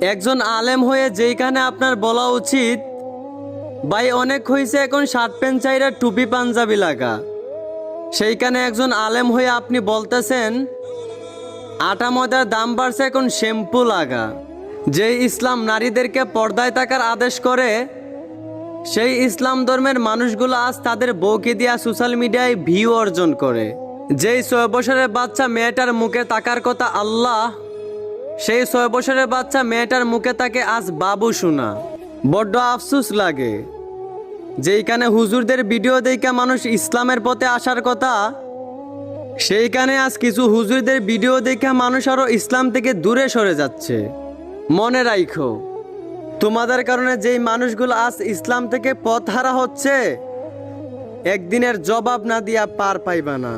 একজন আলেম হয়ে যেইখানে আপনার বলা উচিত ভাই অনেক হয়েছে এখন শার্ট প্যান্ট চাইরা টুপি পাঞ্জাবি লাগা, সেইখানে একজন আলেম হয়ে আপনি বলতেছেন আটা ময়দার দাম বাড়ছে এখন শ্যাম্পু লাগা। যেই ইসলাম নারীদেরকে পর্দায় থাকার আদেশ করে, সেই ইসলাম ধর্মের মানুষগুলো আজ তাদের বউকে দিয়া সোশ্যাল মিডিয়ায় ভিউ অর্জন করে। যেই 6 বছরের বাচ্চা মেয়েটার মুখে তাকার কথা আল্লাহ, সেই 6 বছরের বাচ্চা মেয়েটার মুখে তাকে আজ বাবু শোনা। বড্ড আফসোস লাগে, যেইখানে হুজুরদের ভিডিও দেখে মানুষ ইসলামের পথে আসার কথা, সেইখানে আজ কিছু হুজুরদের ভিডিও দেখে মানুষ আরো ইসলাম থেকে দূরে সরে যাচ্ছে। মনে রাখো, তোমাদের কারণে যেই মানুষগুলো আজ ইসলাম থেকে পথ হারা হচ্ছে, একদিনের জবাব না দিয়া পার পাইবা না।